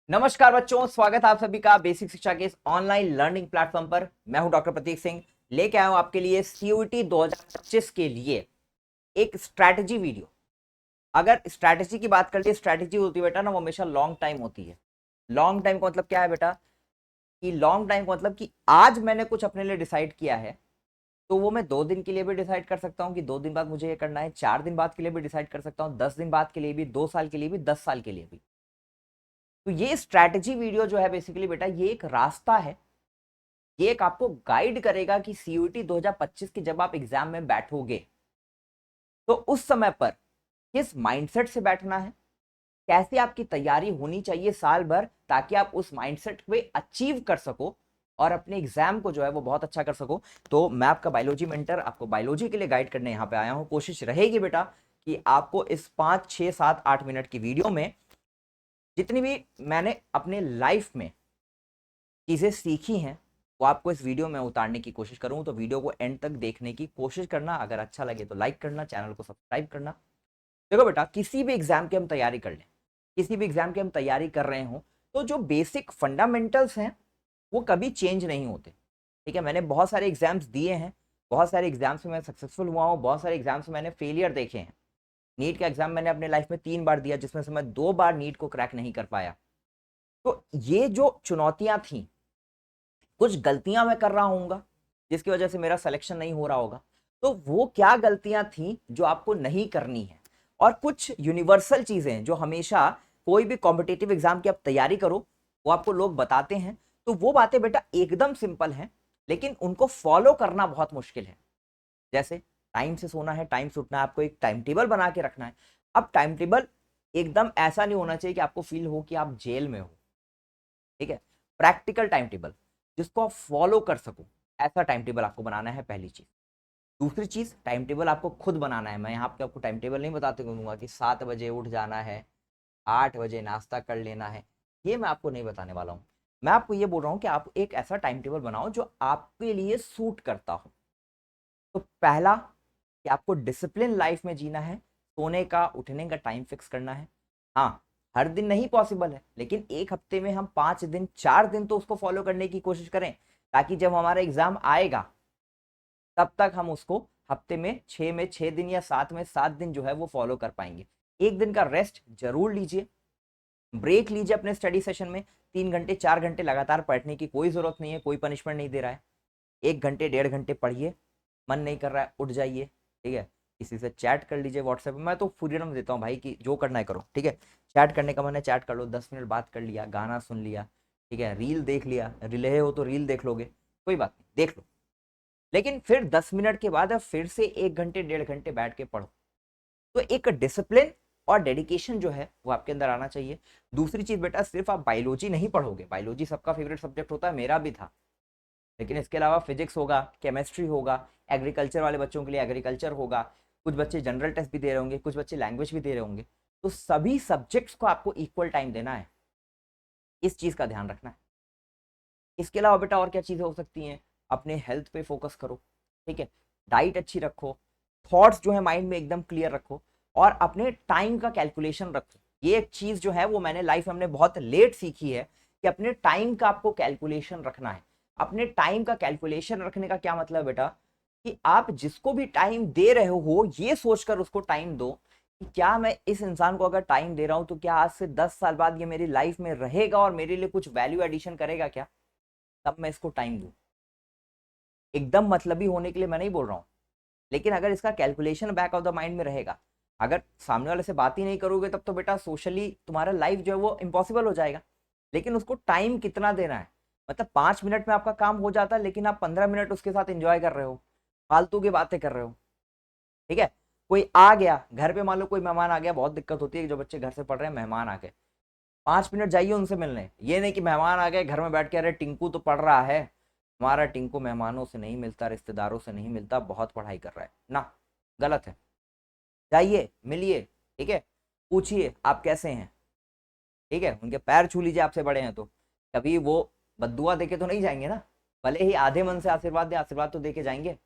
नमस्कार बच्चों, स्वागत है आप सभी का बेसिक शिक्षा के इस ऑनलाइन लर्निंग प्लेटफॉर्म पर। मैं हूं डॉक्टर प्रतीक सिंह, लेके आया हूं आपके लिए सीयूईटी 2025 के लिए एक स्ट्रैटेजी वीडियो। अगर स्ट्रैटेजी की बात करते हैं, स्ट्रैटेजी होती है बेटा ना, वो हमेशा लॉन्ग टाइम होती है। लॉन्ग टाइम का मतलब क्या है बेटा? कि लॉन्ग टाइम का मतलब कि आज मैंने कुछ अपने लिए डिसाइड किया है, तो वो मैं 2 दिन के लिए भी डिसाइड कर सकता हूँ कि 2 दिन बाद मुझे ये करना है, 4 दिन बाद के लिए भी डिसाइड कर सकता हूँ, 10 दिन बाद के लिए भी, 2 साल के लिए भी, 10 साल के लिए भी। तो ये स्ट्रैटेजी वीडियो जो है बेसिकली बेटा, ये एक रास्ता है, ये एक आपको गाइड करेगा कि सीयूईटी 2025 के जब आप एग्जाम में बैठोगे तो उस समय पर किस माइंडसेट से बैठना है, कैसे आपकी तैयारी होनी चाहिए साल भर, ताकि आप उस माइंडसेट को अचीव कर सको और अपने एग्जाम को जो है वो बहुत अच्छा कर सको। तो मैं आपका बायोलॉजी मेंटर आपको बायोलॉजी के लिए गाइड करने यहाँ पे आया हूँ। कोशिश रहेगी बेटा कि आपको इस 5 6 7 8 मिनट की वीडियो में जितनी भी मैंने अपने लाइफ में चीज़ें सीखी हैं वो आपको इस वीडियो में उतारने की कोशिश करूँ। तो वीडियो को एंड तक देखने की कोशिश करना, अगर अच्छा लगे तो लाइक करना, चैनल को सब्सक्राइब करना। देखो बेटा, किसी भी एग्जाम की हम तैयारी कर लें, किसी भी एग्जाम की हम तैयारी कर रहे हो, तो जो बेसिक फंडामेंटल्स हैं वो कभी चेंज नहीं होते। ठीक है, मैंने बहुत सारे एग्जाम्स दिए हैं, बहुत सारे एग्जाम्स में मैं सक्सेसफुल हुआ हूँ, बहुत सारे एग्जाम्स में मैंने फेलियर देखे हैं। नीट का एग्जाम मैंने अपने लाइफ में 3 बार दिया, जिसमें से मैं 2 बार नीट को क्रैक नहीं कर पाया। तो ये जो चुनौतियां थी, कुछ गलतियां मैं कर रहा हूँगा जिसकी वजह से मेरा सिलेक्शन नहीं हो रहा होगा, तो वो क्या गलतियां थी जो आपको नहीं करनी है। और कुछ यूनिवर्सल चीजें जो हमेशा कोई भी कॉम्पिटेटिव एग्जाम की आप तैयारी करो वो आपको लोग बताते हैं, तो वो बातें बेटा एकदम सिंपल हैं, लेकिन उनको फॉलो करना बहुत मुश्किल है। जैसे टाइम से सोना है, टाइम से उठना है, आपको एक टाइम टेबल बना के रखना है। अब टाइम टेबल एकदम ऐसा नहीं होना चाहिए कि आपको फील हो कि आप जेल में हो। ठीक है, प्रैक्टिकल टाइम टेबल जिसको आप फॉलो कर सको, ऐसा टाइम टेबल आपको बनाना है, पहली चीज। दूसरी चीज, टाइम टेबल आपको खुद बनाना है। मैं यहाँ पे आपको टाइम टेबल नहीं बताते दूंगा कि 7 बजे उठ जाना है, 8 बजे नाश्ता कर लेना है, ये मैं आपको नहीं बताने वाला हूँ। मैं आपको ये बोल रहा हूँ कि आप एक ऐसा टाइम टेबल बनाओ जो आपके लिए सूट करता हो। तो पहला कि आपको डिसिप्लिन लाइफ में जीना है, सोने का उठने का टाइम फिक्स करना है। हाँ, हर दिन नहीं पॉसिबल है, लेकिन एक हफ्ते में हम 5 दिन 4 दिन तो उसको फॉलो करने की कोशिश करें, ताकि जब हमारा एग्जाम आएगा तब तक हम उसको हफ्ते में 6 दिन या 7 में 7 दिन जो है वो फॉलो कर पाएंगे। एक दिन का रेस्ट जरूर लीजिए, ब्रेक लीजिए अपने स्टडी सेशन में। 3 घंटे 4 घंटे लगातार पढ़ने की कोई जरूरत नहीं है, कोई पनिशमेंट नहीं दे रहा है। 1 घंटे 1.5 घंटे पढ़िए, मन नहीं कर रहा है उठ जाइए। ठीक है, किसी से चैट कर लीजिए व्हाट्सएप में, मैं तो फ्रीडम देता हूँ भाई कि जो करना है करो। ठीक है, चैट करने का मन है चैट कर लो, 10 मिनट बात कर लिया, गाना सुन लिया, ठीक है, रील देख लिया, रिले हो तो रील देख लोगे, कोई बात नहीं, देख लो। लेकिन फिर 10 मिनट के बाद अब फिर से 1 घंटे 1.5 घंटे बैठ के पढ़ो। तो एक डिसिप्लिन और डेडिकेशन जो है वो आपके अंदर आना चाहिए। दूसरी चीज बेटा, सिर्फ आप बायोलॉजी नहीं पढ़ोगे, बायोलॉजी सबका फेवरेट सब्जेक्ट होता है, मेरा भी था, लेकिन इसके अलावा फिजिक्स होगा, केमिस्ट्री होगा, एग्रीकल्चर वाले बच्चों के लिए एग्रीकल्चर होगा, कुछ बच्चे जनरल टेस्ट भी दे रहे होंगे, कुछ बच्चे लैंग्वेज भी दे रहे होंगे। तो सभी सब्जेक्ट्स को आपको इक्वल टाइम देना है, इस चीज का ध्यान रखना है। इसके अलावा बेटा और क्या चीजें हो सकती हैं? अपने हेल्थ पे फोकस करो। ठीक है, डाइट अच्छी रखो, थॉट्स जो है माइंड में एकदम क्लियर रखो, और अपने टाइम का कैलकुलेशन रखो। ये एक चीज जो है वो मैंने लाइफ में हमने बहुत लेट सीखी है कि अपने टाइम का आपको कैलकुलेशन रखना है। अपने टाइम का कैलकुलेशन रखने का क्या मतलब बेटा? कि आप जिसको भी टाइम दे रहे हो ये सोचकर उसको टाइम दो कि क्या मैं इस इंसान को अगर टाइम दे रहा हूं तो क्या आज से 10 साल बाद ये मेरी लाइफ में रहेगा और मेरे लिए कुछ वैल्यू एडिशन करेगा क्या, तब मैं इसको टाइम दूं। एकदम मतलबी होने के लिए मैं नहीं बोल रहा हूँ, लेकिन अगर इसका calculation back of the mind में रहेगा, अगर सामने वाले से बात ही नहीं करोगे तब तो बेटा सोशली तुम्हारा लाइफ जो है वो इम्पॉसिबल हो जाएगा। लेकिन उसको टाइम कितना देना है, मतलब 5 मिनट में आपका काम हो जाता है, लेकिन आप 15 मिनट उसके साथ एंजॉय कर रहे हो, फालतू की बातें कर रहे हो। ठीक है, कोई आ गया घर पे, मान लो कोई मेहमान आ गया, बहुत दिक्कत होती है जो बच्चे घर से पढ़ रहे हैं, मेहमान आ गए, 5 मिनट जाइए उनसे मिलने। ये नहीं कि मेहमान आ गए घर में बैठ के, अरे टिंकू तो पढ़ रहा है, हमारा टिंकू मेहमानों से नहीं मिलता, रिश्तेदारों से नहीं मिलता, बहुत पढ़ाई कर रहा है ना, गलत है। जाइए मिलिए, ठीक है, पूछिए आप कैसे हैं, ठीक है, उनके पैर छू लीजिए, आपसे बड़े हैं तो। कभी वो बद्दुआ देके तो नहीं जाएंगे ना, भले ही आधे मन से आशीर्वाद दे, आशीर्वाद तो देके जाएंगे।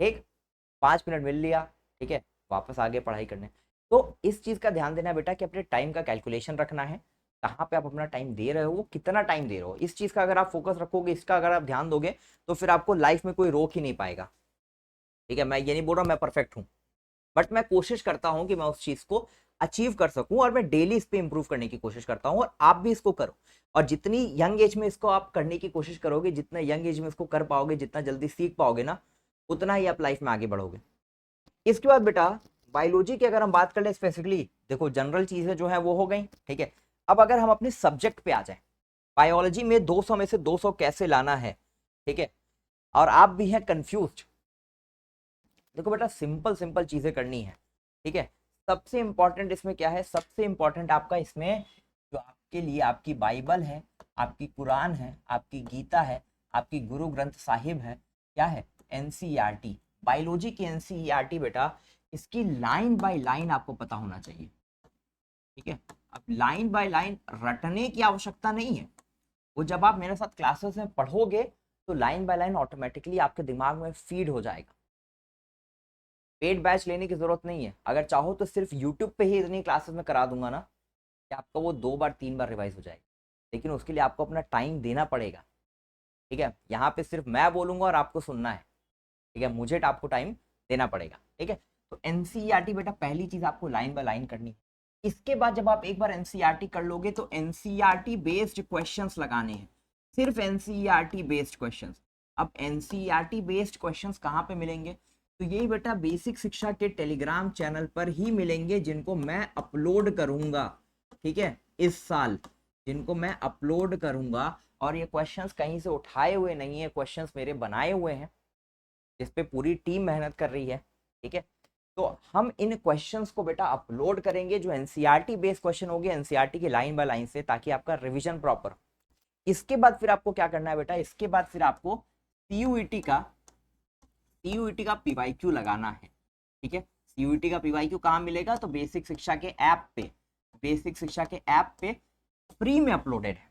ठीक, 5 मिनट मिल लिया, ठीक है, वापस आगे पढ़ाई करने। तो इस चीज का ध्यान देना बेटा कि अपने टाइम का कैलकुलेशन रखना है। कहाँ पे आप अपना टाइम दे रहे हो, वो कितना टाइम दे रहे हो, इस चीज का अगर आप फोकस रखोगे, इसका अगर आप ध्यान दोगे, तो फिर आपको लाइफ में कोई रोक ही नहीं पाएगा। ठीक है, मैं ये नहीं बोल रहा मैं परफेक्ट हूँ, बट मैं कोशिश करता हूँ कि मैं उस चीज को अचीव कर सकूं, और मैं डेली इस पे इंप्रूव करने की कोशिश करता हूँ, और आप भी इसको करो। और जितनी यंग एज में इसको आप करने की कोशिश करोगे, जितना यंग एज में इसको कर पाओगे, जितना जल्दी सीख पाओगे ना, उतना ही आप लाइफ में आगे बढ़ोगे। इसके बाद बेटा बायोलॉजी की अगर हम बात कर ले स्पेसिफिकली, देखो जनरल चीजें जो है वो हो गई। ठीक है, अब अगर हम अपने सब्जेक्ट पे आ जाए, बायोलॉजी में 200 में से 200 कैसे लाना है, ठीक है, और आप भी हैं कंफ्यूज, देखो बेटा सिंपल सिंपल चीजें करनी है। ठीक है, सबसे इंपॉर्टेंट इसमें क्या है, सबसे इंपॉर्टेंट आपका इसमें जो आपके लिए आपकी बाइबल है, आपकी कुरान है, आपकी गीता है, आपकी गुरु ग्रंथ साहिब है, क्या है, एनसीईआरटी। बायोलॉजी की एनसीईआरटी बेटा, इसकी लाइन बाय लाइन आपको पता होना चाहिए। ठीक है, अब लाइन बाय लाइन रटने की आवश्यकता नहीं है, वो जब आप मेरे साथ क्लासेस में पढ़ोगे तो लाइन बाय लाइन ऑटोमेटिकली आपके दिमाग में फीड हो जाएगा। पेड बैच लेने की जरूरत नहीं है, अगर चाहो तो सिर्फ यूट्यूब पे ही इतनी क्लासेस में करा दूंगा ना कि आपका वो 2 बार 3 बार रिवाइज हो जाएगा, लेकिन उसके लिए आपको अपना टाइम देना पड़ेगा। ठीक है, यहाँ पे सिर्फ मैं बोलूंगा और आपको सुनना है। ठीक है, मुझे आपको टाइम देना पड़ेगा। ठीक है, तो एनसीईआरटी बेटा पहली चीज आपको लाइन बाय लाइन करनी है। इसके बाद जब आप एक बार एनसीईआरटी कर लोगे तो एनसीईआरटी बेस्ड क्वेश्चंस लगाने हैं, सिर्फ एनसीईआरटी बेस्ड क्वेश्चंस। अब एनसीईआरटी बेस्ड क्वेश्चंस कहाँ पे मिलेंगे, तो यही बेटा बेसिक शिक्षा के टेलीग्राम चैनल पर ही मिलेंगे, जिनको मैं अपलोड करूंगा। ठीक है, इस साल जिनको मैं अपलोड करूंगा, और ये क्वेश्चंस कहीं से उठाए हुए नहीं है, क्वेश्चंस मेरे बनाए हुए हैं, जिस पे पूरी टीम मेहनत कर रही है। ठीक है, तो हम इन क्वेश्चंस को बेटा अपलोड करेंगे, जो एनसीईआरटी बेस्ड क्वेश्चन होंगे एनसीईआरटी की लाइन बाय लाइन से, ताकि आपका रिवीजन प्रॉपर। इसके बाद फिर आपको क्या करना है बेटा, इसके बाद फिर आपको सीयूईटी का पीवाईक्यू लगाना है। ठीक है, सीयूईटी का पीवाईक्यू कहाँ मिलेगा, तो बेसिक शिक्षा के ऐप पे, बेसिक शिक्षा के ऐप पे फ्री में अपलोडेड है।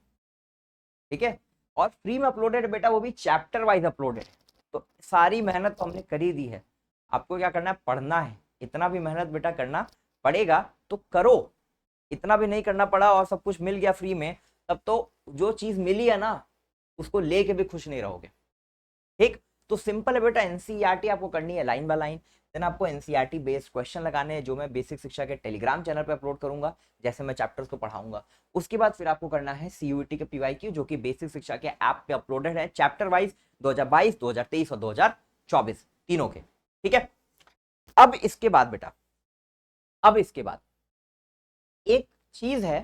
ठीक है, और फ्री में अपलोडेड बेटा, वो भी चैप्टर वाइज अपलोडेड है। तो सारी मेहनत तो हमने कर ही दी है, आपको क्या करना है, पढ़ना है। इतना भी मेहनत बेटा करना पड़ेगा तो करो, इतना भी नहीं करना पड़ा और सब कुछ मिल गया फ्री में, तब तो जो चीज मिली है ना उसको लेके भी खुश नहीं रहोगे। ठीक, तो सिंपल है बेटा, एनसीईआरटी आपको करनी है लाइन बाय लाइन, देन आपको एनसीईआरटी बेस्ड क्वेश्चन लगाने हैं, जो मैं बेसिक शिक्षा के टेलीग्राम चैनल पे अपलोड करूंगा, जैसे मैं चैप्टर्स को पढ़ाऊंगा। उसके बाद फिर आपको करना है सीयूईटी के पीवाईक्यू, जो कि बेसिक शिक्षा के ऐप पे अपलोडेड है, चैप्टर वाइज 2022, 2023 और 2024 तीनों के। ठीक है, अब इसके बाद बेटा, अब इसके बाद एक चीज है,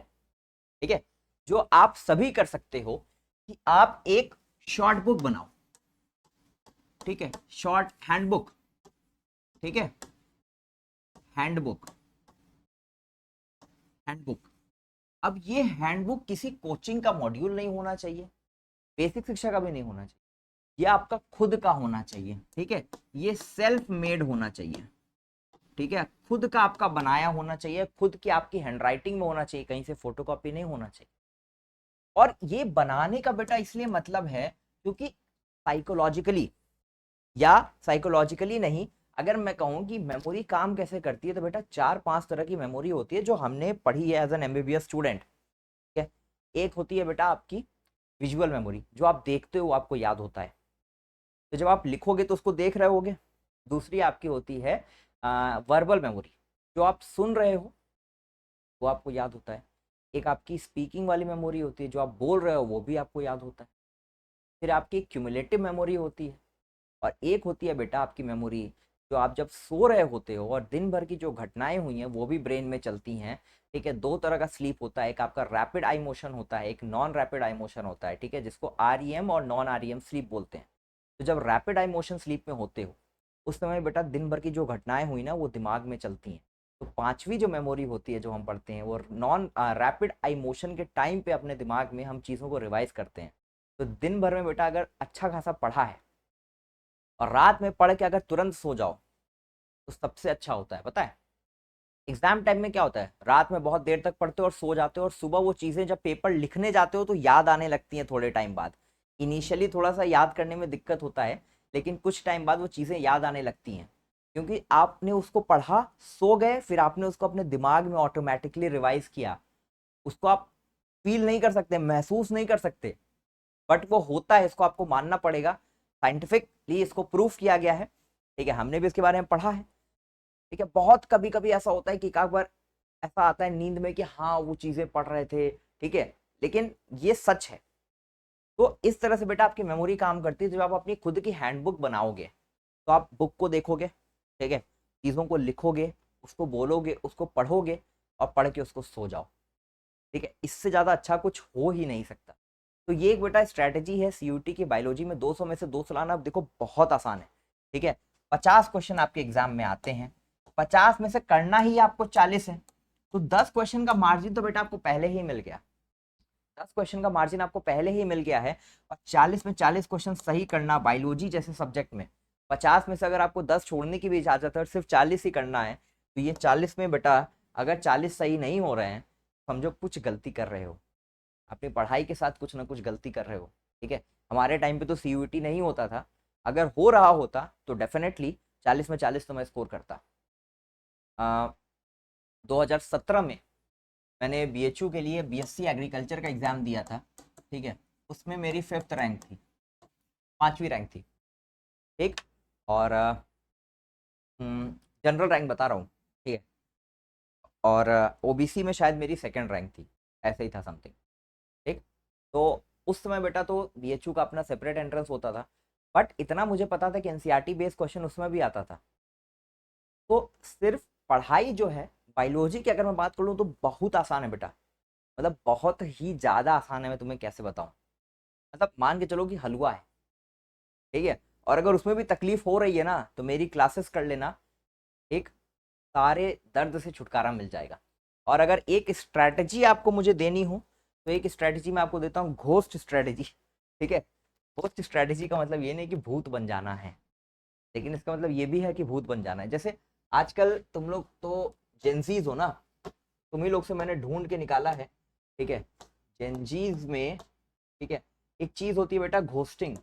ठीक है, जो आप सभी कर सकते हो, कि आप एक शॉर्ट बुक बनाओ। ठीक है, शॉर्ट हैंडबुक। ठीक है, हैंडबुक, हैंडबुक। अब ये हैंडबुक किसी कोचिंग का मॉड्यूल नहीं होना चाहिए, बेसिक शिक्षा का भी नहीं होना चाहिए, ये आपका खुद का होना चाहिए। ठीक है, ये सेल्फ मेड होना चाहिए। ठीक है, खुद का आपका बनाया होना चाहिए, खुद की आपकी हैंडराइटिंग में होना चाहिए, कहीं से फोटोकॉपी नहीं होना चाहिए। और ये बनाने का बेटा इसलिए मतलब है क्योंकि साइकोलॉजिकली, या साइकोलॉजिकली नहीं, अगर मैं कहूं कि मेमोरी काम कैसे करती है, तो बेटा 4-5 तरह की मेमोरी होती है जो हमने पढ़ी है एज एन एमबीबीएस स्टूडेंट। ठीक है, एक होती है बेटा आपकी विजुअल मेमोरी, जो आप देखते हो आपको याद होता है, तो जब आप लिखोगे तो उसको देख रहे होगे। दूसरी आपकी होती है वर्बल मेमोरी, जो आप सुन रहे हो वो आपको याद होता है। एक आपकी स्पीकिंग वाली मेमोरी होती है, जो आप बोल रहे हो वो भी आपको याद होता है। फिर आपकी क्यूमुलेटिव मेमोरी होती है, और एक होती है बेटा आपकी मेमोरी, जो आप जब सो रहे होते हो और दिन भर की जो घटनाएं हुई हैं वो भी ब्रेन में चलती हैं। ठीक है, 2 तरह का स्लीप होता है, एक आपका रैपिड आई मोशन होता है, एक नॉन रैपिड आई मोशन होता है। ठीक है, जिसको आरईएम और नॉन आरईएम स्लीप बोलते हैं। तो जब रैपिड आई मोशन स्लीप में होते हो, उस समय बेटा दिन भर की जो घटनाएं हुई ना वो दिमाग में चलती हैं। तो पांचवी जो मेमोरी होती है जो हम पढ़ते हैं, वो नॉन रैपिड आई मोशन के टाइम पे अपने दिमाग में हम चीज़ों को रिवाइज करते हैं। तो दिन भर में बेटा अगर अच्छा खासा पढ़ा है और रात में पढ़ के अगर तुरंत सो जाओ तो सबसे अच्छा होता है। पता है एग्जाम टाइम में क्या होता है, रात में बहुत देर तक पढ़ते हो और सो जाते हो, और सुबह वो चीजें जब पेपर लिखने जाते हो तो याद आने लगती हैं थोड़े टाइम बाद। इनिशियली थोड़ा सा याद करने में दिक्कत होता है, लेकिन कुछ टाइम बाद वो चीजें याद आने लगती हैं, क्योंकि आपने उसको पढ़ा, सो गए, फिर आपने उसको अपने दिमाग में ऑटोमेटिकली रिवाइज किया, उसको आप फील नहीं कर सकते, महसूस नहीं कर सकते, बट वो होता है, इसको आपको मानना पड़ेगा। साइंटिफिकली इसको प्रूफ किया गया है, ठीक है, हमने भी इसके बारे में पढ़ा है, ठीक है। बहुत कभी कभी ऐसा होता है कि एक बार ऐसा आता है नींद में कि हाँ वो चीजें पढ़ रहे थे, ठीक है, लेकिन ये सच है। तो इस तरह से बेटा आपकी मेमोरी काम करती है। जब आप अपनी खुद की हैंडबुक बनाओगे तो आप बुक को देखोगे, ठीक है, चीजों को लिखोगे, उसको बोलोगे, उसको पढ़ोगे और पढ़ के उसको सो जाओ, ठीक है। इससे ज्यादा अच्छा कुछ हो ही नहीं सकता। तो ये एक बेटा स्ट्रैटेजी है सीयूटी की बायोलॉजी में। 200 में से 200 लाना अब देखो बहुत आसान है, ठीक है। 50 क्वेश्चन आपके एग्जाम में आते हैं, 50 में से करना ही आपको 40 है, तो 10 क्वेश्चन का मार्जिन तो बेटा आपको पहले ही मिल गया। 10 क्वेश्चन का मार्जिन आपको पहले ही मिल गया है। और 40 में 40 क्वेश्चन सही करना बायोलॉजी जैसे सब्जेक्ट में, 50 में से अगर आपको 10 छोड़ने की भी इजाजत है और सिर्फ 40 ही करना है, तो ये 40 में बेटा अगर 40 सही नहीं हो रहे हैं, समझो कुछ गलती कर रहे हो, अपनी पढ़ाई के साथ कुछ ना कुछ गलती कर रहे हो, ठीक है। हमारे टाइम पे तो सीयूटी नहीं होता था, अगर हो रहा होता तो डेफिनेटली 40 में 40 तो मैं स्कोर करता। 2017 में मैंने बीएचयू के लिए बीएससी एग्रीकल्चर का एग्जाम दिया था, ठीक है, उसमें मेरी 5th रैंक थी, 5वीं रैंक थी, ठीक। और जनरल रैंक बता रहा हूँ, ठीक है। और ओबीसी में शायद मेरी 2nd रैंक थी, ऐसे ही था समथिंग, ठीक। तो उस समय बेटा तो बीएचयू का अपना सेपरेट एंट्रेंस होता था, बट इतना मुझे पता था कि एनसीईआरटी बेस्ड क्वेश्चन उसमें भी आता था। तो सिर्फ पढ़ाई जो है बायोलॉजी की अगर मैं बात करूँ तो बहुत आसान है बेटा, मतलब बहुत ही ज्यादा आसान है। मैं तुम्हें कैसे बताऊं, मतलब मान के चलो कि हलवा है, ठीक है, और अगर उसमें भी तकलीफ हो रही है ना तो मेरी क्लासेस कर लेना, एक सारे दर्द से छुटकारा मिल जाएगा। और अगर एक स्ट्रैटेजी आपको मुझे देनी हो तो एक स्ट्रैटेजी मैं आपको देता हूँ, घोस्ट स्ट्रैटेजी, ठीक है। घोस्ट स्ट्रैटेजी का मतलब ये नहीं कि भूत बन जाना है, लेकिन इसका मतलब ये भी है कि भूत बन जाना है। जैसे आजकल तुम लोग तो जेंजीज हो ना, तुम ही लोग से मैंने ढूंढ के निकाला है, ठीक है। जेंजीज में, ठीक है, एक चीज होती है बेटा घोस्टिंग।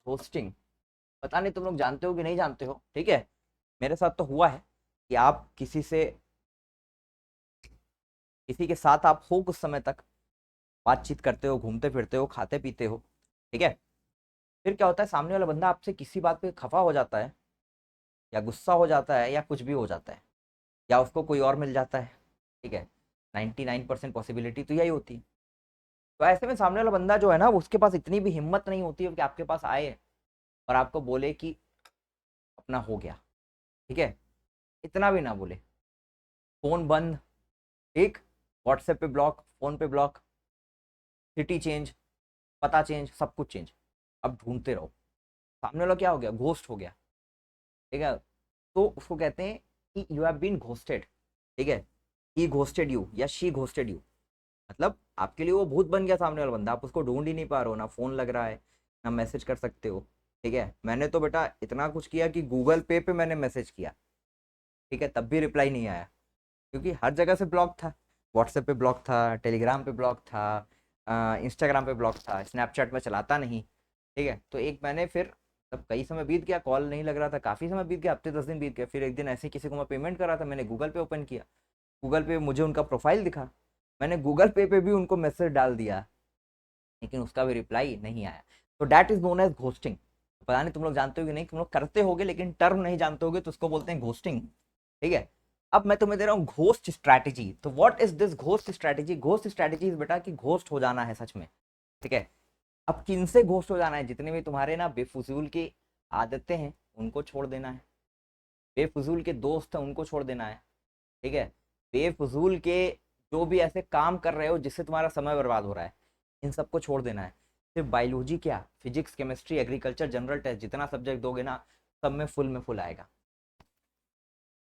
घोस्टिंग पता नहीं तुम लोग जानते हो कि नहीं जानते हो, ठीक है। मेरे साथ तो हुआ है कि आप किसी के साथ आप हो कुछ समय तक, बातचीत करते हो, घूमते फिरते हो, खाते पीते हो, ठीक है। फिर क्या होता है, सामने वाला बंदा आपसे किसी बात पे खफा हो जाता है, या गुस्सा हो जाता है, या कुछ भी हो जाता है, या उसको कोई और मिल जाता है, ठीक है। 99% पॉसिबिलिटी तो यही होती है। तो ऐसे में सामने वाला बंदा जो है ना, उसके पास इतनी भी हिम्मत नहीं होती है कि आपके पास आए और आपको बोले कि अपना हो गया, ठीक है। इतना भी ना बोले, फोन बंद, ठीक, व्हाट्सएप पे ब्लॉक, फोन पे ब्लॉक, सिटी चेंज, पता चेंज, सब कुछ चेंज। अब ढूंढते रहो, सामने वाला क्या हो गया, घोस्ट हो गया, ठीक है। तो उसको कहते हैं कि यू हैव बीन घोस्टेड, ठीक है। ही घोस्टेड यू या शी घोस्टेड यू, मतलब आपके लिए वो भूत बन गया सामने वाला बंदा, आप उसको ढूंढ ही नहीं पा रहे हो, ना फोन लग रहा है, ना मैसेज कर सकते हो, ठीक है। मैंने तो बेटा इतना कुछ किया कि गूगल पे मैंने मैसेज किया, ठीक है, तब भी रिप्लाई नहीं आया, क्योंकि हर जगह से ब्लॉक था। व्हाट्सएप पे ब्लॉक था, टेलीग्राम पे ब्लॉक था, इंस्टाग्राम पे ब्लॉक था, स्नैपचैट में चलाता नहीं, ठीक है। तो एक मैंने फिर, तब कई समय बीत गया, कॉल नहीं लग रहा था, काफ़ी समय बीत गया, हफ्ते 10 दिन बीत गए। फिर एक दिन ऐसे किसी को मैं पेमेंट कर रहा था, मैंने गूगल पे ओपन किया, गूगल पे मुझे उनका प्रोफाइल दिखा, मैंने गूगल पे भी उनको मैसेज डाल दिया, लेकिन उसका भी रिप्लाई नहीं आया। तो that is known as ghosting. पता नहीं तुम लोग जानते हो कि नहीं, तुम लोग करते होगे, लेकिन टर्म नहीं जानते होगे, तो उसको बोलते हैं घोस्टिंग, ठीक है। अब मैं तुम्हें दे रहा हूँ घोस्ट स्ट्रैटेजी। तो what is this ghost strategy? Ghost strategy बेटा कि घोस्ट हो जाना है सच में, ठीक है। अब किन से घोस्ट हो जाना है? जितने भी तुम्हारे ना बेफजूल की आदतें हैं उनको छोड़ देना है, बेफजूल के दोस्त हैं उनको छोड़ देना है, ठीक है। बेफजूल के जो भी ऐसे काम कर रहे हो जिससे तुम्हारा समय बर्बाद हो रहा है, इन सबको छोड़ देना है। सिर्फ बायोलॉजी क्या, physics, chemistry, agriculture, general test, जितना सब्जेक्ट दोगे ना, सब में फुल आएगा,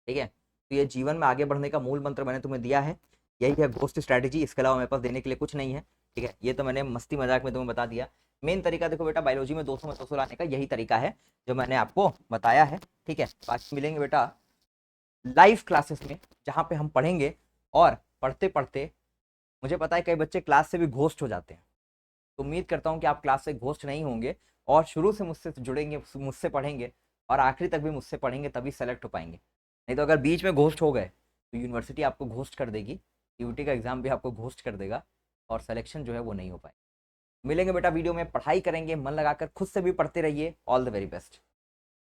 ठीक है। तो ये जीवन में आगे बढ़ने का मूल मंत्र मैंने तुम्हें दिया है, यही है घोस्ट स्ट्रैटेजी। इसके अलावा मेरे पास देने के लिए कुछ नहीं है, ठीक है। ये तो मैंने मस्ती मजाक में तुम्हें बता दिया। मेन तरीका देखो बेटा, बायोलॉजी में 200 में 200 लाने का यही तरीका है जो मैंने आपको बताया है, ठीक है। बाकी मिलेंगे बेटा लाइव क्लासेस में, जहाँ पे हम पढ़ेंगे, और पढ़ते पढ़ते मुझे पता है कई बच्चे क्लास से भी घोस्ट हो जाते हैं। तो उम्मीद करता हूँ कि आप क्लास से घोस्ट नहीं होंगे, और शुरू से मुझसे जुड़ेंगे, मुझसे पढ़ेंगे, और आखिरी तक भी मुझसे पढ़ेंगे, तभी सेलेक्ट हो पाएंगे। नहीं तो अगर बीच में घोस्ट हो गए तो यूनिवर्सिटी आपको घोस्ट कर देगी, सीयूईटी का एग्जाम भी आपको घोस्ट कर देगा और सिलेक्शन जो है वो नहीं हो पाए। मिलेंगे बेटा वीडियो में, पढ़ाई करेंगे, मन लगाकर खुद से भी पढ़ते रहिए। All the very best.